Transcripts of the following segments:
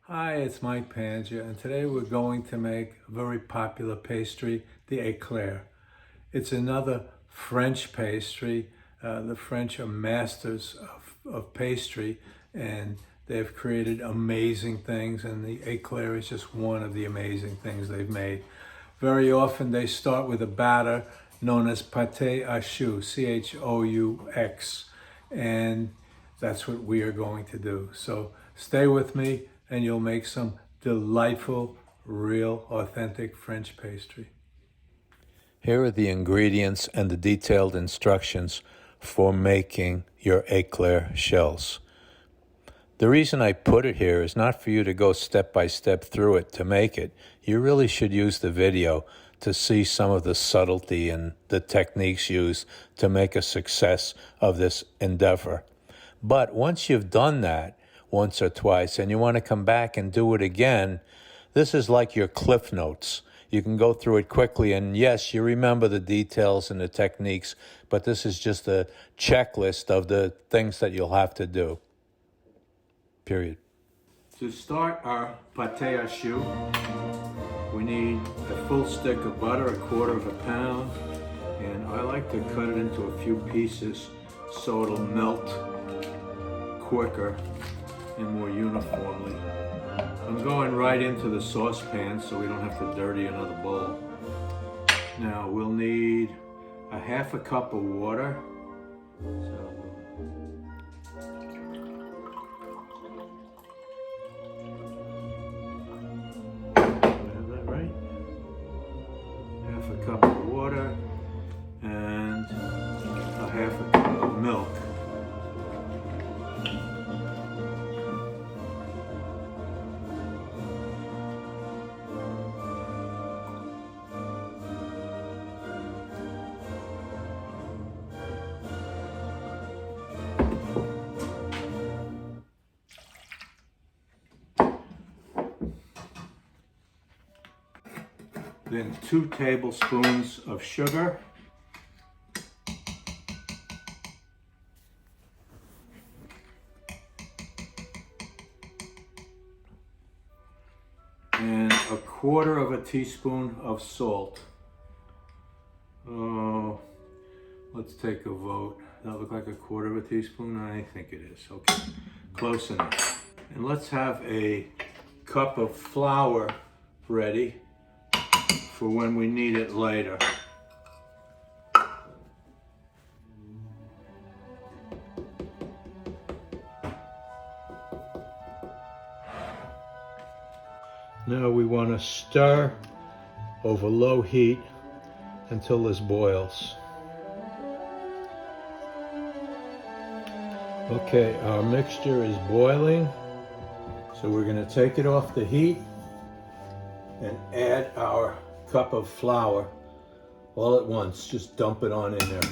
Hi, it's Mike Pangia, and today we're going to make a very popular pastry, the Eclair. It's another French pastry. The French are masters of pastry, and they've created amazing things, and the Eclair is just one of the amazing things they've made. Very often they start with a batter known as pâté à choux, C-H-O-U-X, and that's what we are going to do. So stay with me and you'll make some delightful, real, authentic French pastry. Here are the ingredients and the detailed instructions for making your Eclair shells. The reason I put it here is not for you to go step by step through it to make it. You really should use the video to see some of the subtlety and the techniques used to make a success of this endeavor. But once you've done that once or twice and you want to come back and do it again, this is like your Cliff Notes. You can go through it quickly, and yes, you remember the details and the techniques, but this is just a checklist of the things that you'll have to do. Period. To start our pâté à choux, we need a full stick of butter, 1/4 pound, and I like to cut it into a few pieces so it'll melt quicker and more uniformly. I'm going right into the saucepan so we don't have to dirty another bowl. Now we'll need a 1/2 cup of water. Cup of water and a 1/2 cup of milk. Then 2 tablespoons of sugar. And 1/4 teaspoon of salt. Oh, let's take a vote. Does that look like 1/4 teaspoon? I think it is. Okay, close enough. And let's have a cup of flour ready for when we need it later. Now we want to stir over low heat until this boils. Okay, our mixture is boiling, so we're going to take it off the heat and add our cup of flour all at once. Just dump it on in there.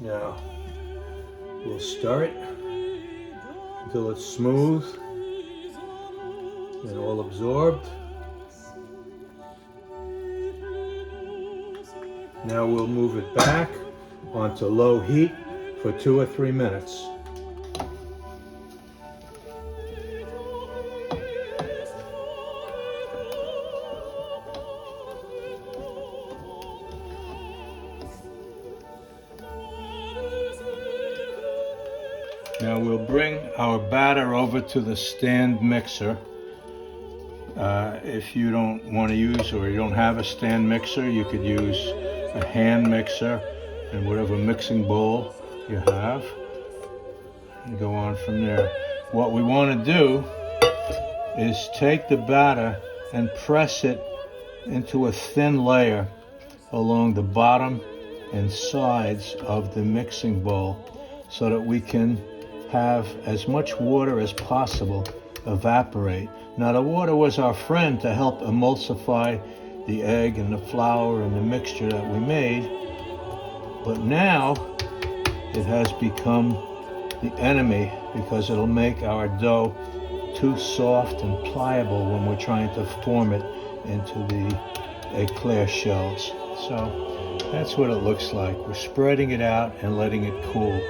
Now we'll stir it until it's smooth and all absorbed. Now we'll move it back onto low heat for 2 or 3 minutes. Now we'll bring our batter over to the stand mixer. If you don't want to use, or you don't have a stand mixer, you could use a hand mixer and whatever mixing bowl you have, and go on from there. What we want to do is take the batter and press it into a thin layer along the bottom and sides of the mixing bowl so that we can have as much water as possible evaporate. Now the water was our friend to help emulsify the egg and the flour and the mixture that we made, but now it has become the enemy because it'll make our dough too soft and pliable when we're trying to form it into the Eclair shells. So that's what it looks like. We're spreading it out and letting it cool.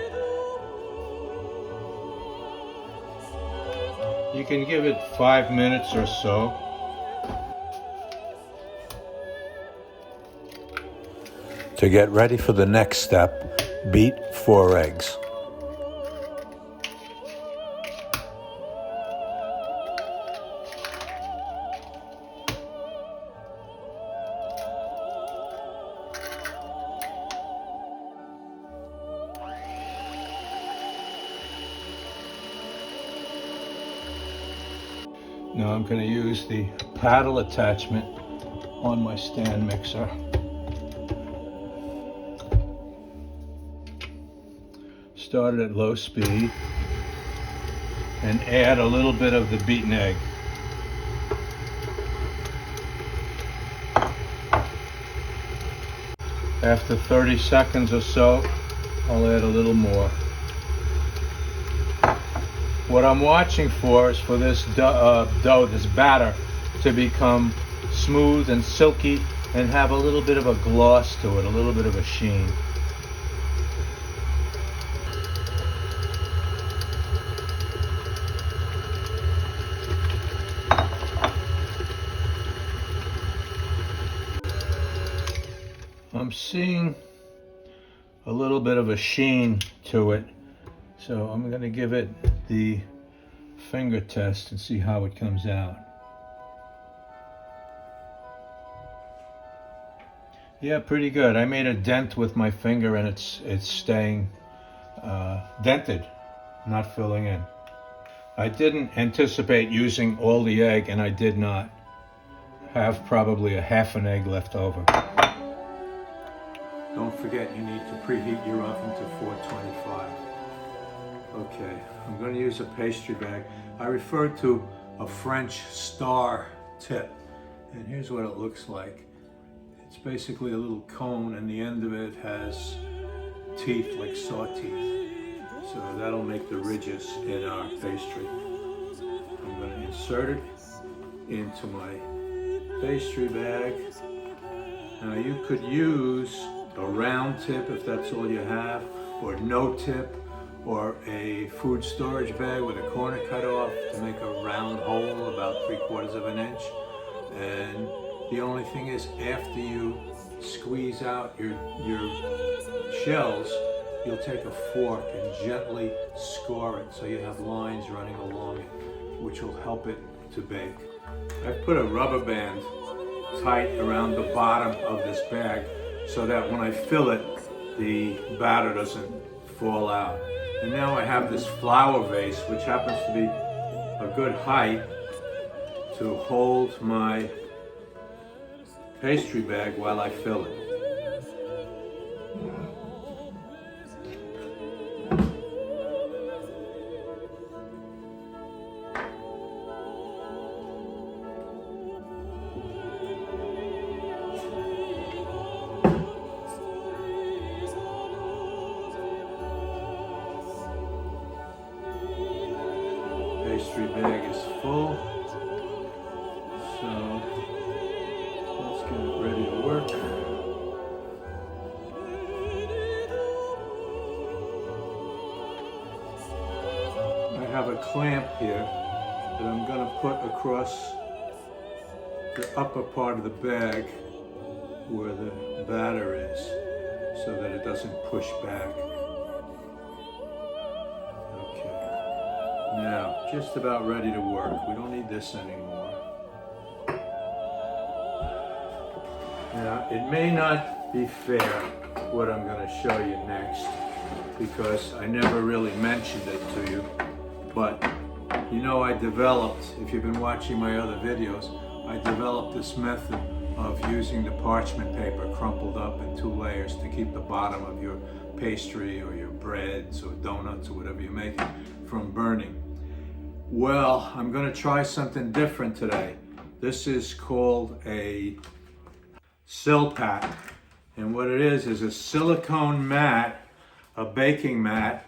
You can give it 5 minutes or so. To get ready for the next step, beat 4 eggs. Now I'm going to use the paddle attachment on my stand mixer. Start it at low speed and add a little bit of the beaten egg. After 30 seconds or so, I'll add a little more. What I'm watching for is for this dough, this batter, to become smooth and silky and have a little bit of a gloss to it, a little bit of a sheen. I'm seeing a little bit of a sheen to it, so I'm going to give it the finger test and see how it comes out. Yeah, pretty good. I made a dent with my finger and it's staying dented, not filling in. I didn't anticipate using all the egg, and I did not. Have probably a half an egg left over. Don't forget, you need to preheat your oven to 425. Okay, I'm going to use a pastry bag. I referred to a French star tip, and here's what it looks like. It's basically a little cone, and the end of it has teeth like saw teeth. So that'll make the ridges in our pastry. I'm going to insert it into my pastry bag. Now you could use a round tip if that's all you have, or no tip, or a food storage bag with a corner cut off to make a round hole about 3/4 of an inch. And the only thing is, after you squeeze out your shells, you'll take a fork and gently score it so you have lines running along it, which will help it to bake. I've put a rubber band tight around the bottom of this bag so that when I fill it, the batter doesn't fall out. And now I have this flour vase, which happens to be a good height to hold my pastry bag while I fill it. Pastry bag is full, so let's get it ready to work. I have a clamp here that I'm going to put across the upper part of the bag where the batter is so that it doesn't push back. Now, just about ready to work. We don't need this anymore. Now, it may not be fair what I'm going to show you next, because I never really mentioned it to you, but you know, I developed, if you've been watching my other videos, I developed this method of using the parchment paper crumpled up in 2 layers to keep the bottom of your pastry or your breads or donuts or whatever you're making from burning. Well, I'm going to try something different today. This is called a Silpat, and what it is a silicone mat, a baking mat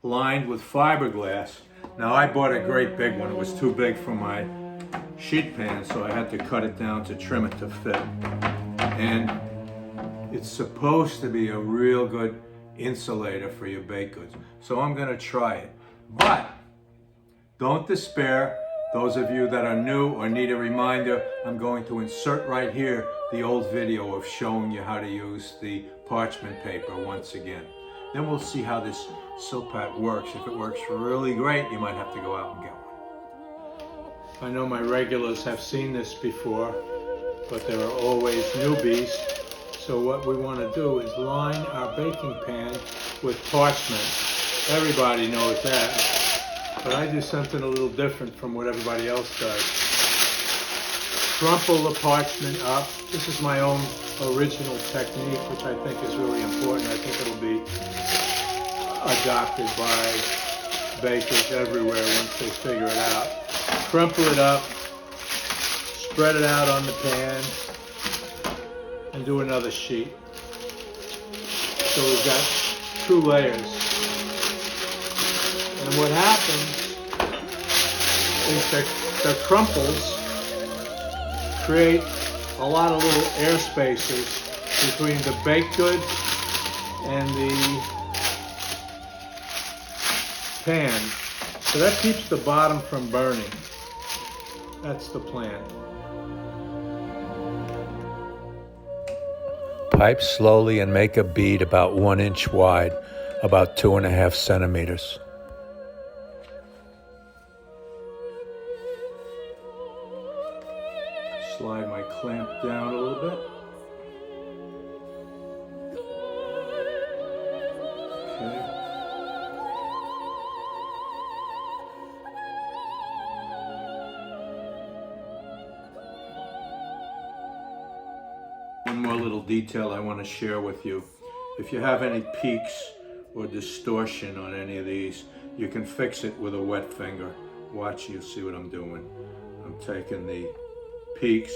lined with fiberglass. Now I bought a great big one. It was too big for my sheet pan, so I had to cut it down to trim it to fit. And it's supposed to be a real good insulator for your baked goods. So I'm going to try it. But Don't despair. Those of you that are new or need a reminder, I'm going to insert right here the old video of showing you how to use the parchment paper once again. Then we'll see how this silk pat works. If it works really great, you might have to go out and get one. I know my regulars have seen this before, but there are always newbies. So what we want to do is line our baking pan with parchment. Everybody knows that. But I do something a little different from what everybody else does. Crumple the parchment up. This is my own original technique, which I think is really important. I think it'll be adopted by bakers everywhere once they figure it out. Crumple it up, spread it out on the pan, and do another sheet. So we've got 2 layers. And what happens is that the crumples create a lot of little air spaces between the baked good and the pan. So that keeps the bottom from burning. That's the plan. Pipe slowly and make a bead about 1 inch wide, about 2.5 centimeters. Slide my clamp down a little bit. Okay. One more little detail I want to share with you. If you have any peaks or distortion on any of these, you can fix it with a wet finger. Watch, you'll see what I'm doing. I'm taking the peaks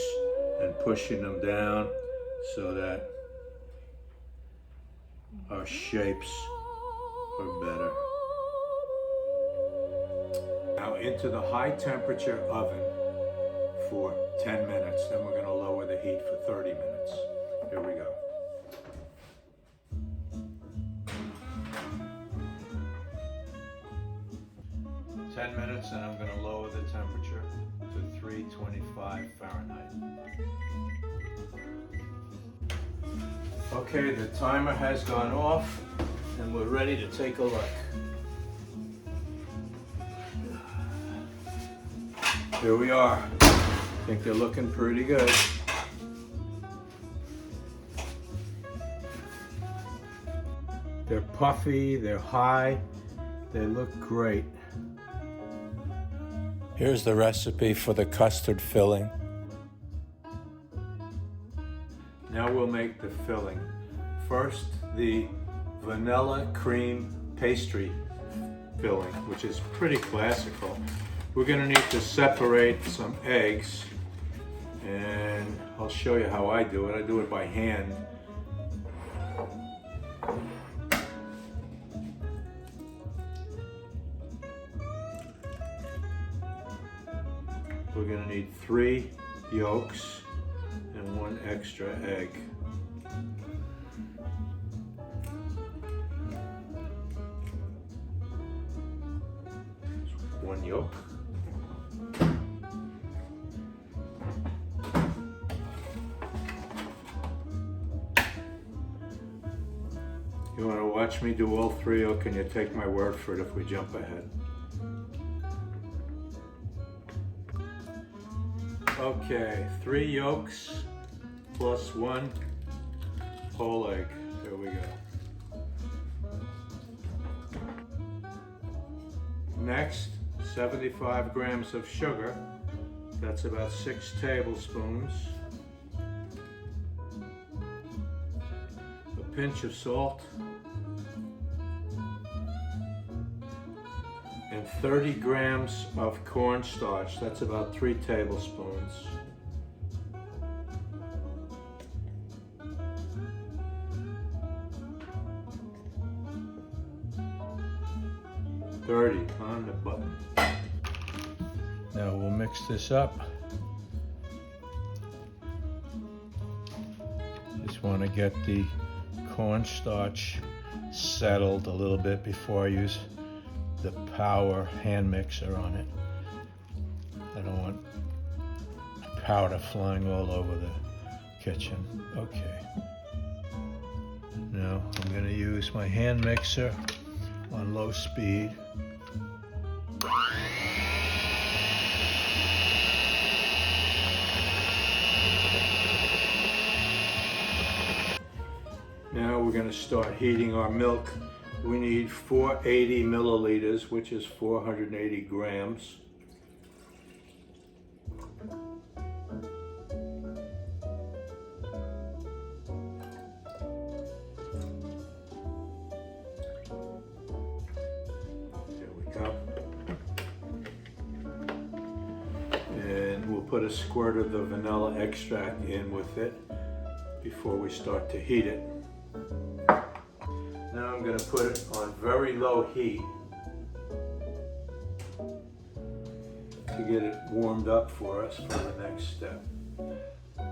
and pushing them down so that our shapes are better. Now into the high temperature oven for 10 minutes. Then we're going to lower the heat for 30 minutes. Here we go. Minutes, and I'm going to lower the temperature to 325 Fahrenheit. Okay, the timer has gone off and we're ready to take a look. Here we are. I think they're looking pretty good. They're puffy, they're high, they look great. Here's the recipe for the custard filling. Now we'll make the filling. First, the vanilla cream pastry filling, which is pretty classical. We're going to need to separate some eggs, and I'll show you how I do it. I do it by hand. We're going to need 3 yolks and 1 extra egg. So 1 yolk. You want to watch me do all 3, or can you take my word for it if we jump ahead? Okay, 3 yolks plus 1 whole egg. There we go. Next, 75 grams of sugar. That's about 6 tablespoons. A pinch of salt. And 30 grams of cornstarch. That's about 3 tablespoons. On the button. Now we'll mix this up. Just want to get the cornstarch settled a little bit before I use the power hand mixer on it. I don't want powder flying all over the kitchen. Okay. Now I'm going to use my hand mixer on low speed. Now we're going to start heating our milk. We need 480 milliliters, which is 480 grams. There we go. And we'll put a squirt of the vanilla extract in with it before we start to heat it. Now I'm going to put it on very low heat to get it warmed up for us for the next step.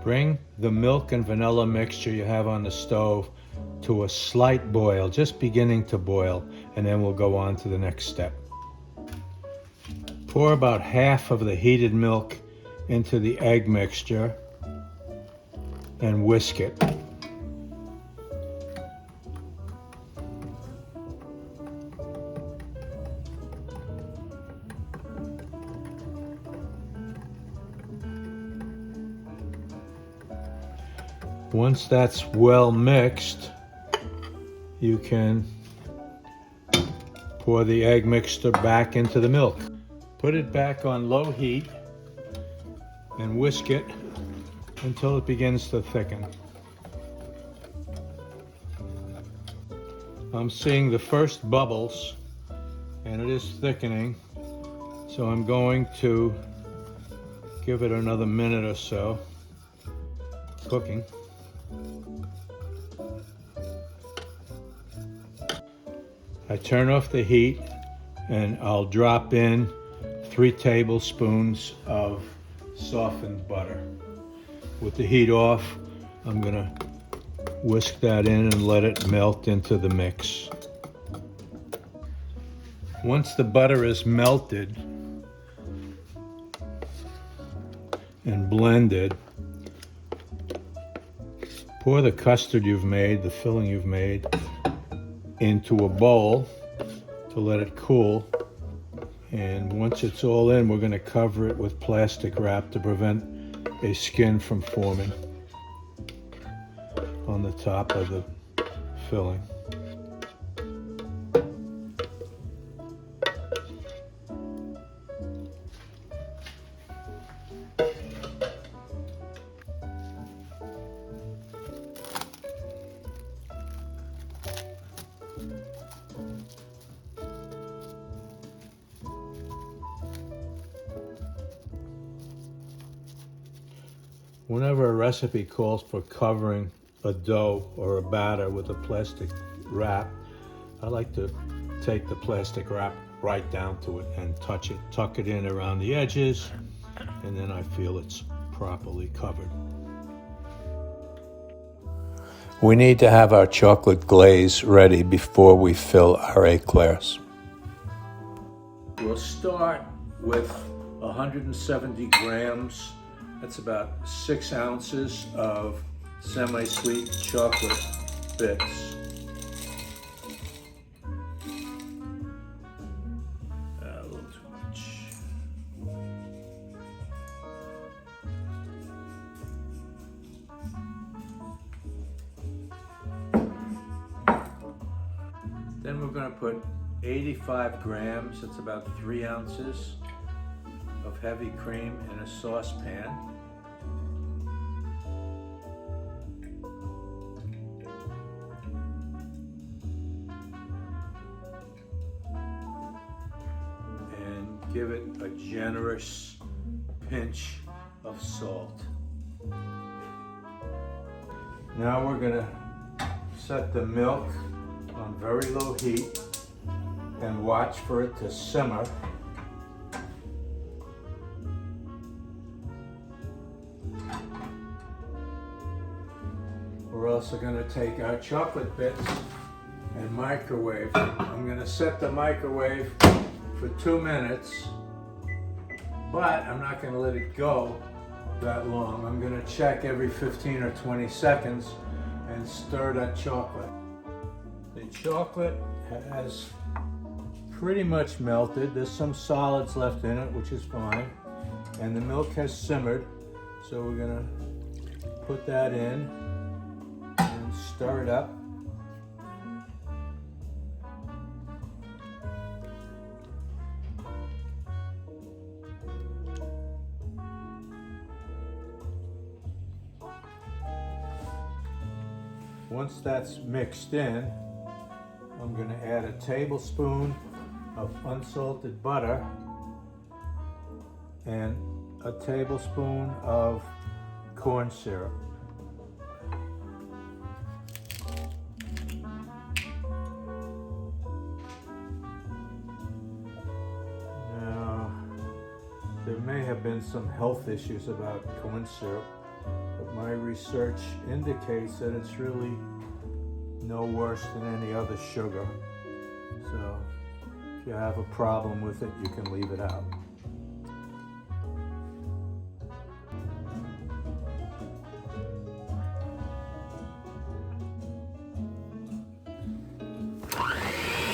Bring the milk and vanilla mixture you have on the stove to a slight boil, just beginning to boil, and then we'll go on to the next step. Pour about half of the heated milk into the egg mixture and whisk it. Once that's well mixed, you can pour the egg mixture back into the milk. Put it back on low heat and whisk it until it begins to thicken. I'm seeing the first bubbles and it is thickening, so I'm going to give it another minute or so cooking. I turn off the heat and I'll drop in 3 tablespoons of softened butter. With the heat off, I'm gonna whisk that in and let it melt into the mix. Once the butter is melted and blended, pour the custard you've made, the filling you've made, into a bowl to let it cool. And once it's all in, we're going to cover it with plastic wrap to prevent a skin from forming on the top of the filling. Whenever a recipe calls for covering a dough or a batter with a plastic wrap, I like to take the plastic wrap right down to it and touch it, tuck it in around the edges, and then I feel it's properly covered. We need to have our chocolate glaze ready before we fill our eclairs. We'll start with 170 grams. That's about 6 ounces of semi-sweet chocolate bits. A little too much. Then we're going to put 85 grams, that's about 3 ounces, of heavy cream in a saucepan. And give it a generous pinch of salt. Now we're going to set the milk on very low heat and watch for it to simmer. We're also going to take our chocolate bits and and microwave. I'm going to set the microwave for 2 minutes, but I'm not going to let it go that long. I'm going to check every 15 or 20 seconds and stir that chocolate. The chocolate has pretty much melted. There's some solids left in it, which is fine. And the milk has simmered. So we're going to put that in and stir it up. Once that's mixed in, I'm going to add a tablespoon of unsalted butter and a tablespoon of corn syrup. Now, there may have been some health issues about corn syrup, but my research indicates that it's really no worse than any other sugar. So if you have a problem with it, you can leave it out.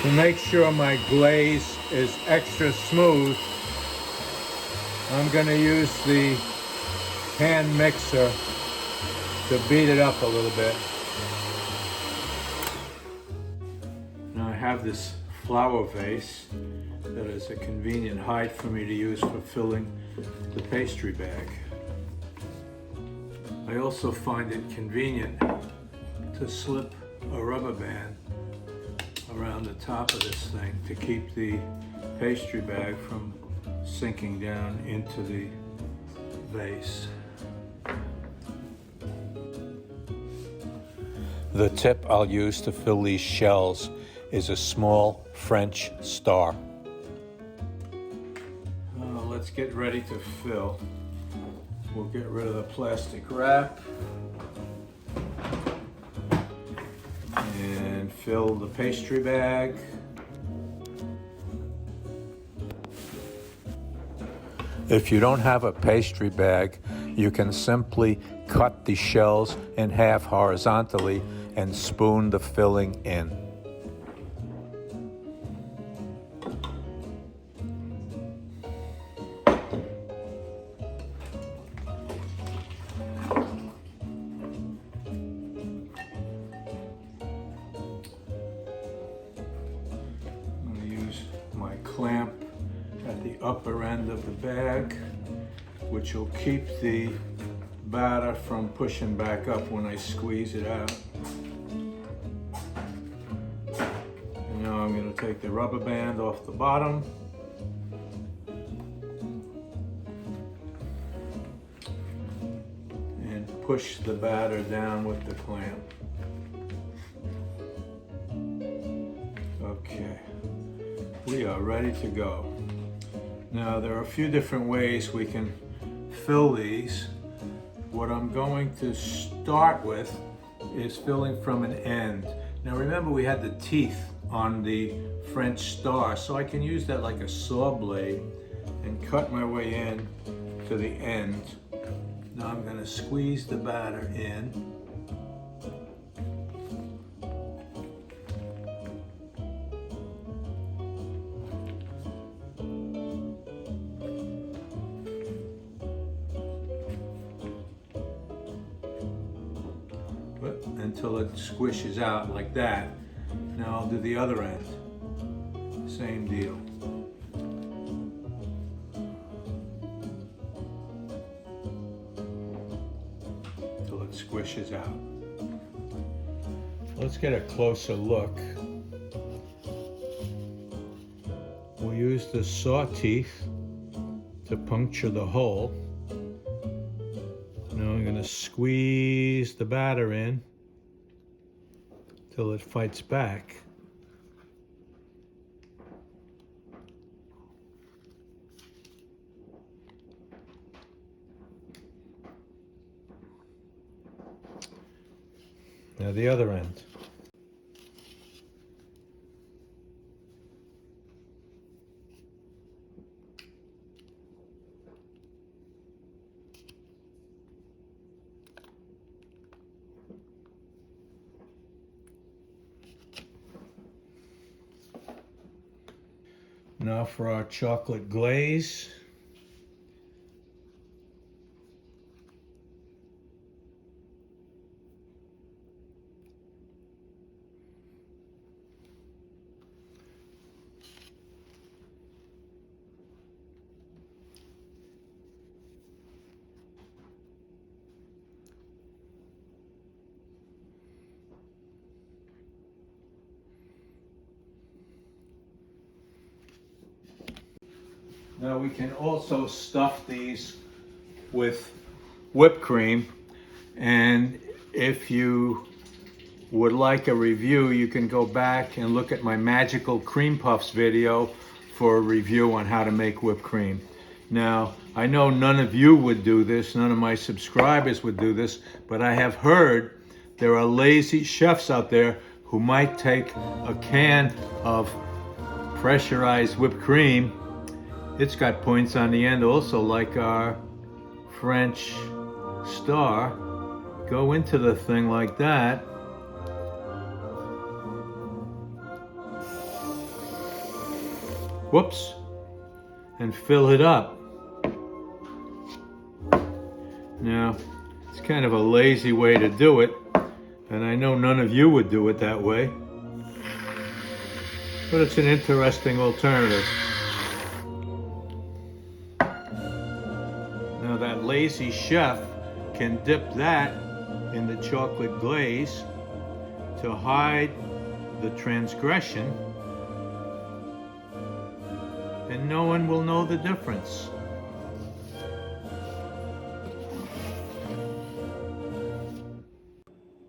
To make sure my glaze is extra smooth, I'm going to use the hand mixer to beat it up a little bit. Now I have this flour vase that is a convenient height for me to use for filling the pastry bag. I also find it convenient to slip a rubber band around the top of this thing to keep the pastry bag from sinking down into the vase. The tip I'll use to fill these shells is a small French star. Let's get ready to fill. We'll get rid of the plastic wrap and fill the pastry bag. If you don't have a pastry bag, you can simply cut the shells in half horizontally and spoon the filling in. I'm going to use my clamp at the upper end of the bag, which will keep the batter from pushing back up when I squeeze it out. And now I'm going to take the rubber band off the bottom. And push the batter down with the clamp. Okay, we are ready to go. Now there are a few different ways we can fill these. What I'm going to start with is filling from an end. Now remember, we had the teeth on the French star, so I can use that like a saw blade and cut my way in to the end. Now I'm going to squeeze the batter in. Until it squishes out like that. Now I'll do the other end. Same deal. Until it squishes out. Let's get a closer look. We'll use the saw teeth to puncture the hole. Now I'm going to squeeze the batter in till it fights back. Now the other end. Now for our chocolate glaze. Now we can also stuff these with whipped cream, and if you would like a review, you can go back and look at my Magical Cream Puffs video for a review on how to make whipped cream. Now, I know none of you would do this, none of my subscribers would do this, but I have heard there are lazy chefs out there who might take a can of pressurized whipped cream. It's got points on the end also, like our French star. Go into the thing like that. Whoops. And fill it up. Now, it's kind of a lazy way to do it, and I know none of you would do it that way, but it's an interesting alternative. Now that lazy chef can dip that in the chocolate glaze to hide the transgression, and no one will know the difference.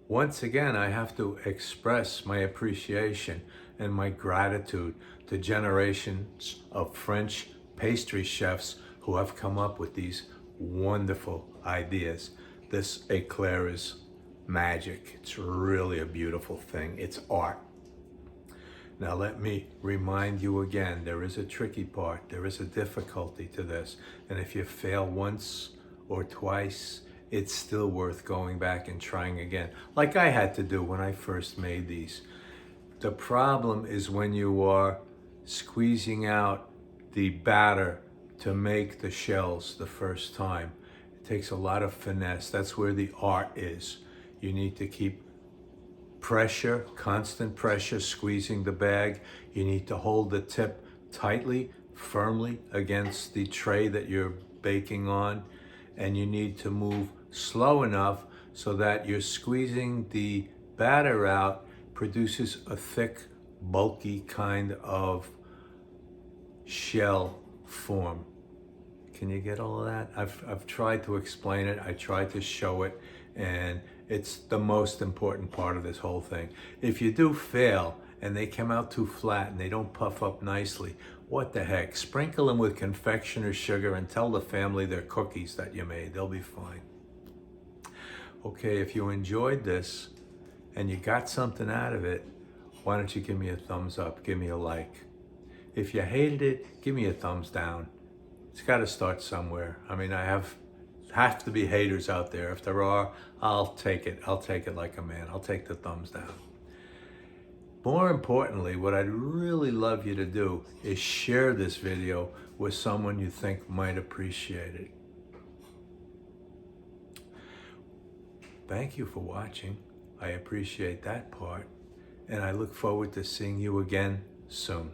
Once again, I have to express my appreciation and my gratitude to generations of French pastry chefs who have come up with these wonderful ideas. This Eclair is magic. It's really a beautiful thing. It's art. Now let me remind you again, there is a tricky part. There is a difficulty to this. And if you fail once or twice, it's still worth going back and trying again, like I had to do when I first made these. The problem is when you are squeezing out the batter to make the shells the first time. It takes a lot of finesse. That's where the art is. You need to keep pressure, constant pressure, squeezing the bag. You need to hold the tip tightly, firmly against the tray that you're baking on. And you need to move slow enough so that you're squeezing the batter out, produces a thick, bulky kind of shell form. Can you get all of that? I've tried to explain it, I tried to show it, and it's the most important part of this whole thing. If you do fail and they come out too flat and they don't puff up nicely, what the heck? Sprinkle them with confectioner's sugar and tell the family they're cookies that you made. They'll be fine. Okay, if you enjoyed this and you got something out of it, why don't you give me a thumbs up, give me a like. If you hated it, give me a thumbs down. It's got to start somewhere. I mean, I have to be haters out there. If there are, I'll take it. I'll take it like a man. I'll take the thumbs down. More importantly, what I'd really love you to do is share this video with someone you think might appreciate it. Thank you for watching. I appreciate that part, and I look forward to seeing you again soon.